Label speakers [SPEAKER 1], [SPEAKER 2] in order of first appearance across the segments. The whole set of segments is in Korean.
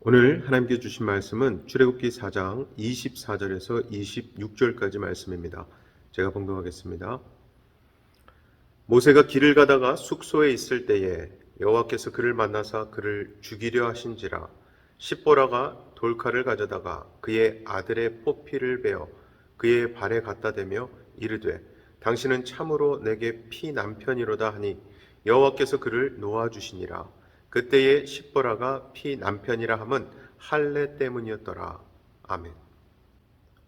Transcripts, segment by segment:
[SPEAKER 1] 오늘 하나님께 주신 말씀은 출애굽기 4장 24절에서 26절까지 말씀입니다. 제가 봉독하겠습니다. 모세가 길을 가다가 숙소에 있을 때에 여호와께서 그를 만나사 그를 죽이려 하신지라. 십보라가 돌칼을 가져다가 그의 아들의 포피를 베어 그의 발에 갖다 대며 이르되 당신은 참으로 내게 피남편이로다 하니 여호와께서 그를 놓아주시니라. 그때에 십보라가 피남편이라 함은 할례 때문이었더라. 아멘.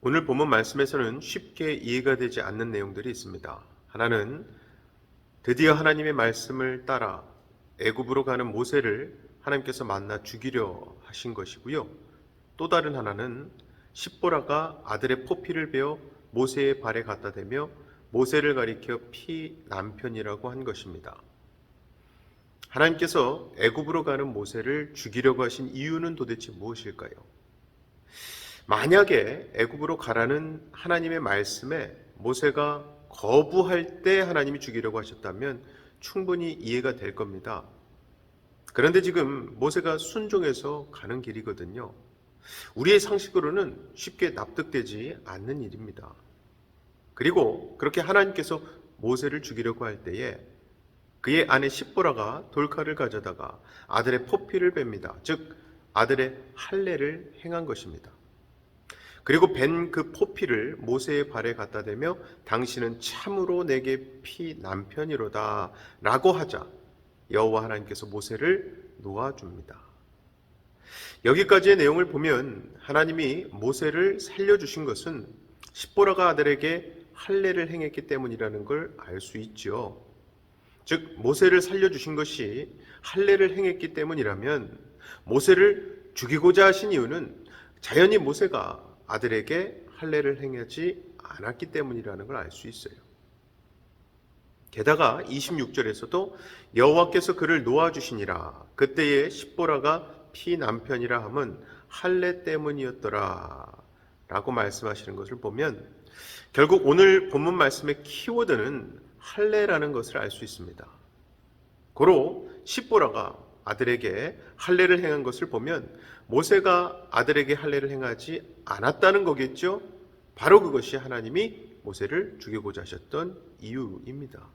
[SPEAKER 1] 오늘 본문 말씀에서는 쉽게 이해가 되지 않는 내용들이 있습니다. 하나는 드디어 하나님의 말씀을 따라 애굽으로 가는 모세를 하나님께서 만나 죽이려 하신 것이고요. 또 다른 하나는 십보라가 아들의 포피를 베어 모세의 발에 갖다 대며 모세를 가리켜 피남편이라고 한 것입니다. 하나님께서 애굽으로 가는 모세를 죽이려고 하신 이유는 도대체 무엇일까요? 만약에 애굽으로 가라는 하나님의 말씀에 모세가 거부할 때 하나님이 죽이려고 하셨다면 충분히 이해가 될 겁니다. 그런데 지금 모세가 순종해서 가는 길이거든요. 우리의 상식으로는 쉽게 납득되지 않는 일입니다. 그리고 그렇게 하나님께서 모세를 죽이려고 할 때에 그의 아내 십보라가 돌칼을 가져다가 아들의 포피를 뺍니다. 즉 아들의 할례를 행한 것입니다. 그리고 벤 그 포피를 모세의 발에 갖다 대며 당신은 참으로 내게 피남편이로다 라고 하자 여호와 하나님께서 모세를 놓아줍니다. 여기까지의 내용을 보면 하나님이 모세를 살려주신 것은 십보라가 아들에게 할례를 행했기 때문이라는 걸 알 수 있죠. 즉 모세를 살려주신 것이 할례를 행했기 때문이라면 모세를 죽이고자 하신 이유는 자연히 모세가 아들에게 할례를 행하지 않았기 때문이라는 걸 알 수 있어요. 게다가 26절에서도 여호와께서 그를 놓아주시니라. 그때에 십보라가 피남편이라 함은 할례 때문이었더라 라고 말씀하시는 것을 보면 결국 오늘 본문 말씀의 키워드는 할례라는 것을 알 수 있습니다. 고로 십보라가 아들에게 할례를 행한 것을 보면 모세가 아들에게 할례를 행하지 않았다는 거겠죠. 바로 그것이 하나님이 모세를 죽이고자 하셨던 이유입니다.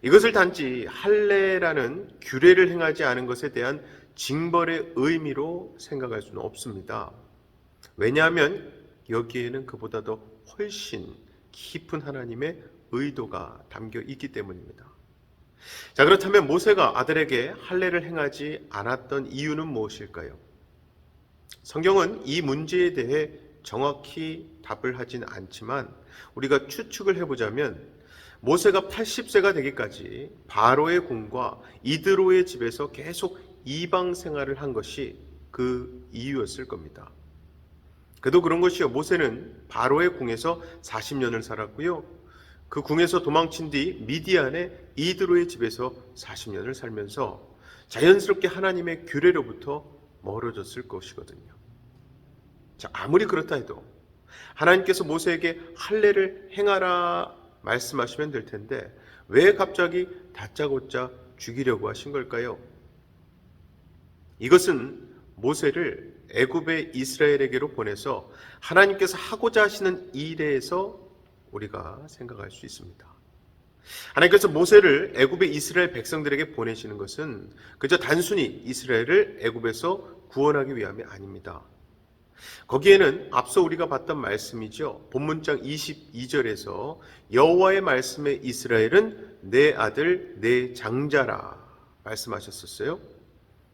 [SPEAKER 1] 이것을 단지 할례라는 규례를 행하지 않은 것에 대한 징벌의 의미로 생각할 수는 없습니다. 왜냐하면 여기에는 그보다도 훨씬 깊은 하나님의 의도가 담겨 있기 때문입니다. 자, 그렇다면 모세가 아들에게 할례를 행하지 않았던 이유는 무엇일까요? 성경은 이 문제에 대해 정확히 답을 하진 않지만 우리가 추측을 해보자면 모세가 80세가 되기까지 바로의 궁과 이드로의 집에서 계속 이방 생활을 한 것이 그 이유였을 겁니다. 그도 그런 것이요. 모세는 바로의 궁에서 40년을 살았고요. 그 궁에서 도망친 뒤 미디안의 이드로의 집에서 40년을 살면서 자연스럽게 하나님의 규례로부터 멀어졌을 것이거든요. 자, 아무리 그렇다 해도 하나님께서 모세에게 할례를 행하라 말씀하시면 될 텐데 왜 갑자기 다짜고짜 죽이려고 하신 걸까요? 이것은 모세를 애굽의 이스라엘에게로 보내서 하나님께서 하고자 하시는 일에서 우리가 생각할 수 있습니다. 하나님께서 모세를 애굽의 이스라엘 백성들에게 보내시는 것은 그저 단순히 이스라엘을 애굽에서 구원하기 위함이 아닙니다. 거기에는 앞서 우리가 봤던 말씀이죠. 본문장 22절에서 여호와의 말씀에 이스라엘은 내 아들 내 장자라 말씀하셨었어요.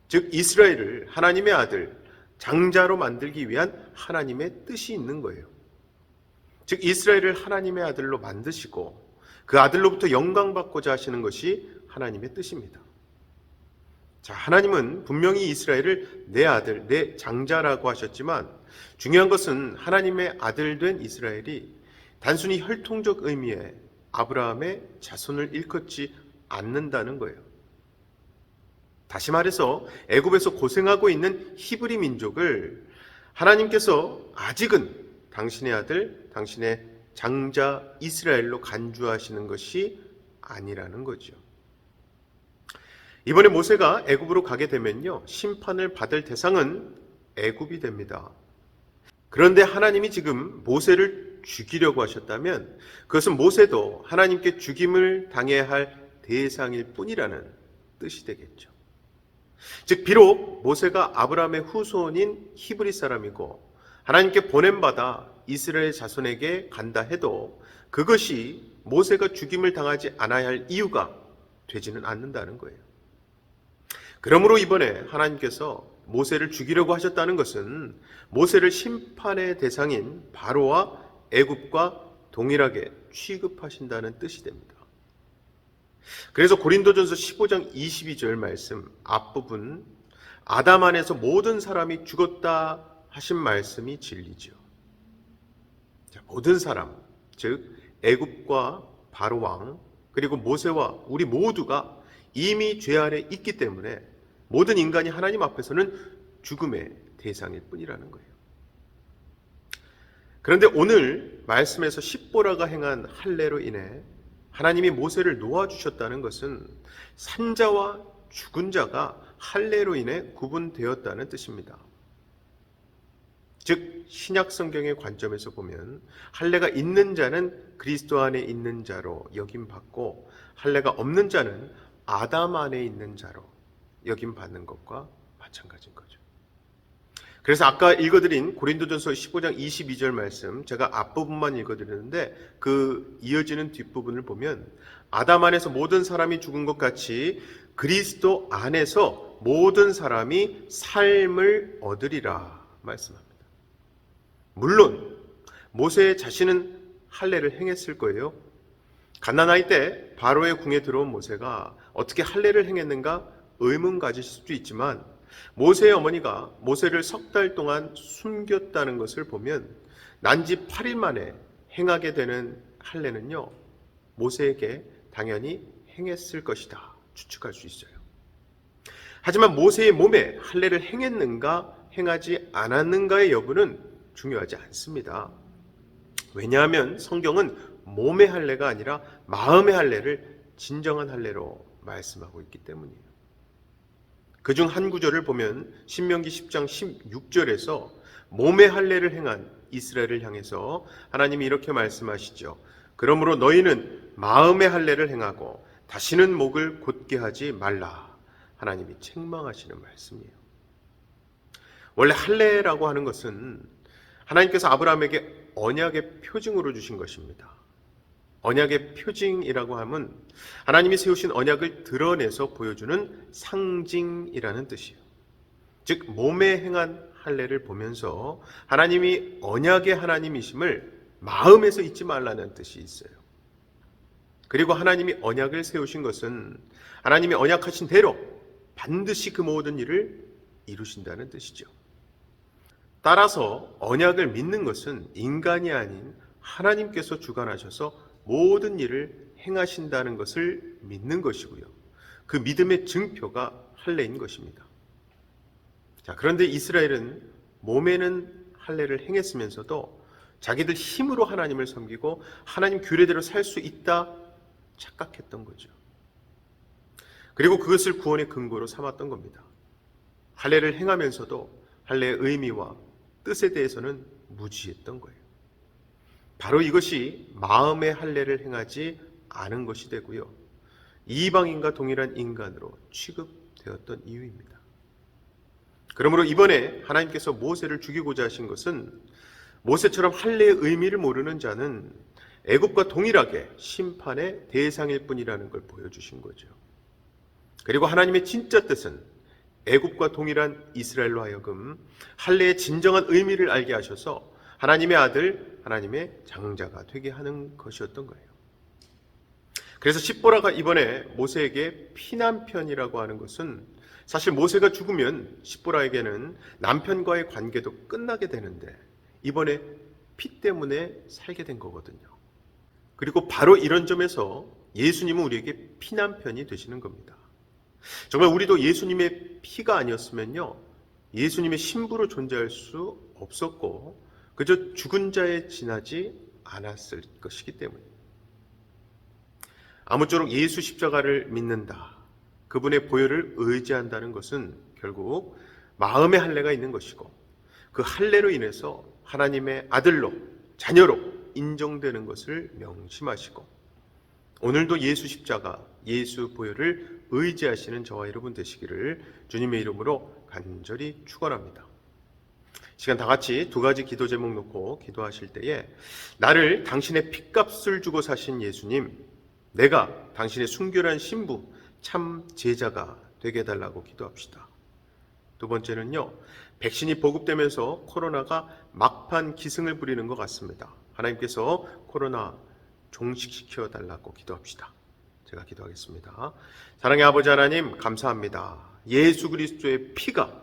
[SPEAKER 1] 즉 이스라엘을 하나님의 아들 장자로 만들기 위한 하나님의 뜻이 있는 거예요. 즉 이스라엘을 하나님의 아들로 만드시고 그 아들로부터 영광받고자 하시는 것이 하나님의 뜻입니다. 자, 하나님은 분명히 이스라엘을 내 아들, 내 장자라고 하셨지만 중요한 것은 하나님의 아들 된 이스라엘이 단순히 혈통적 의미의 아브라함의 자손을 일컫지 않는다는 거예요. 다시 말해서 애굽에서 고생하고 있는 히브리 민족을 하나님께서 아직은 당신의 아들, 당신의 장자 이스라엘로 간주하시는 것이 아니라는 거죠. 이번에 모세가 애굽으로 가게 되면요, 심판을 받을 대상은 애굽이 됩니다. 그런데 하나님이 지금 모세를 죽이려고 하셨다면 그것은 모세도 하나님께 죽임을 당해야 할 대상일 뿐이라는 뜻이 되겠죠. 즉 비록 모세가 아브라함의 후손인 히브리 사람이고 하나님께 보냄받아 이스라엘 자손에게 간다 해도 그것이 모세가 죽임을 당하지 않아야 할 이유가 되지는 않는다는 거예요. 그러므로 이번에 하나님께서 모세를 죽이려고 하셨다는 것은 모세를 심판의 대상인 바로와 애굽과 동일하게 취급하신다는 뜻이 됩니다. 그래서 고린도전서 15장 22절 말씀 앞부분 아담 안에서 모든 사람이 죽었다 하신 말씀이 진리죠. 모든 사람, 즉 애굽과 바로 왕 그리고 모세와 우리 모두가 이미 죄 아래 있기 때문에 모든 인간이 하나님 앞에서는 죽음의 대상일 뿐이라는 거예요. 그런데 오늘 말씀에서 십보라가 행한 할례로 인해 하나님이 모세를 놓아주셨다는 것은 산자와 죽은 자가 할례로 인해 구분되었다는 뜻입니다. 즉 신약 성경의 관점에서 보면 할례가 있는 자는 그리스도 안에 있는 자로 여김받고 할례가 없는 자는 아담 안에 있는 자로 여김받는 것과 마찬가지인 거죠. 그래서 아까 읽어드린 고린도전서 15장 22절 말씀 제가 앞부분만 읽어드렸는데 그 이어지는 뒷부분을 보면 아담 안에서 모든 사람이 죽은 것 같이 그리스도 안에서 모든 사람이 삶을 얻으리라 말씀합니다. 물론 모세 자신은 할례를 행했을 거예요. 갓난아이 때 바로의 궁에 들어온 모세가 어떻게 할례를 행했는가 의문 가지실 수도 있지만 모세의 어머니가 모세를 석 달 동안 숨겼다는 것을 보면 난지 8일 만에 행하게 되는 할례는요 모세에게 당연히 행했을 것이다 추측할 수 있어요. 하지만 모세의 몸에 할례를 행했는가 행하지 않았는가의 여부는 중요하지 않습니다. 왜냐하면 성경은 몸의 할례가 아니라 마음의 할례를 진정한 할례로 말씀하고 있기 때문이에요. 그중 한 구절을 보면 신명기 10장 16절에서 몸의 할례를 행한 이스라엘을 향해서 하나님이 이렇게 말씀하시죠. 그러므로 너희는 마음의 할례를 행하고 다시는 목을 곧게 하지 말라. 하나님이 책망하시는 말씀이에요. 원래 할례라고 하는 것은 하나님께서 아브라함에게 언약의 표징으로 주신 것입니다. 언약의 표징이라고 하면 하나님이 세우신 언약을 드러내서 보여주는 상징이라는 뜻이에요. 즉 몸에 행한 할례를 보면서 하나님이 언약의 하나님이심을 마음에서 잊지 말라는 뜻이 있어요. 그리고 하나님이 언약을 세우신 것은 하나님이 언약하신 대로 반드시 그 모든 일을 이루신다는 뜻이죠. 따라서 언약을 믿는 것은 인간이 아닌 하나님께서 주관하셔서 모든 일을 행하신다는 것을 믿는 것이고요. 그 믿음의 증표가 할례인 것입니다. 자, 그런데 이스라엘은 몸에는 할례를 행했으면서도 자기들 힘으로 하나님을 섬기고 하나님 규례대로 살 수 있다 착각했던 거죠. 그리고 그것을 구원의 근거로 삼았던 겁니다. 할례를 행하면서도 할례의 의미와 뜻에 대해서는 무지했던 거예요. 바로 이것이 마음의 할례를 행하지 않은 것이 되고요. 이방인과 동일한 인간으로 취급되었던 이유입니다. 그러므로 이번에 하나님께서 모세를 죽이고자 하신 것은 모세처럼 할례의 의미를 모르는 자는 애굽과 동일하게 심판의 대상일 뿐이라는 걸 보여주신 거죠. 그리고 하나님의 진짜 뜻은 애굽과 동일한 이스라엘로 하여금 할례의 진정한 의미를 알게 하셔서 하나님의 아들, 하나님의 장자가 되게 하는 것이었던 거예요. 그래서 십보라가 이번에 모세에게 피남편이라고 하는 것은 사실 모세가 죽으면 십보라에게는 남편과의 관계도 끝나게 되는데 이번에 피 때문에 살게 된 거거든요. 그리고 바로 이런 점에서 예수님은 우리에게 피남편이 되시는 겁니다. 정말 우리도 예수님의 피가 아니었으면요, 예수님의 신부로 존재할 수 없었고 그저 죽은 자에 지나지 않았을 것이기 때문입니다. 아무쪼록 예수 십자가를 믿는다. 그분의 보혈을 의지한다는 것은 결국 마음의 할례가 있는 것이고, 그 할례로 인해서 하나님의 아들로, 자녀로 인정되는 것을 명심하시고, 오늘도 예수 십자가, 예수 보혈을 의지하시는 저와 여러분 되시기를 주님의 이름으로 간절히 축원합니다. 시간 다 같이 두 가지 기도 제목 놓고 기도하실 때에, 나를 당신의 핏값을 주고 사신 예수님, 내가 당신의 순결한 신부, 참 제자가 되게 해달라고 기도합시다. 두 번째는요, 백신이 보급되면서 코로나가 막판 기승을 부리는 것 같습니다. 하나님께서 코로나 종식시켜 달라고 기도합시다. 제가 기도하겠습니다. 사랑의 아버지 하나님, 감사합니다. 예수 그리스도의 피가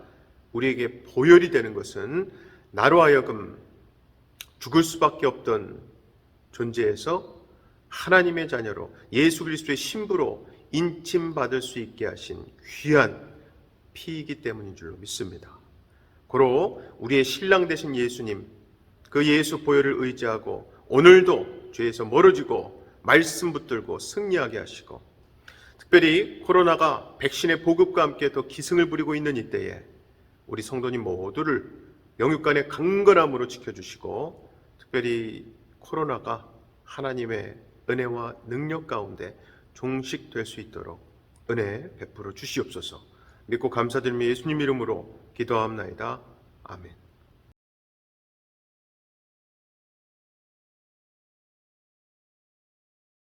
[SPEAKER 1] 우리에게 보혈이 되는 것은 나로 하여금 죽을 수밖에 없던 존재에서 하나님의 자녀로, 예수 그리스도의 신부로 인침받을 수 있게 하신 귀한 피이기 때문인 줄로 믿습니다. 고로 우리의 신랑 되신 예수님, 그 예수 보혈을 의지하고 오늘도 죄에서 멀어지고 말씀 붙들고 승리하게 하시고, 특별히 코로나가 백신의 보급과 함께 더 기승을 부리고 있는 이때에 우리 성도님 모두를 영육간의 강건함으로 지켜주시고, 특별히 코로나가 하나님의 은혜와 능력 가운데 종식될 수 있도록 은혜 베풀어 주시옵소서. 믿고 감사드리며 예수님 이름으로 기도하옵나이다. 아멘.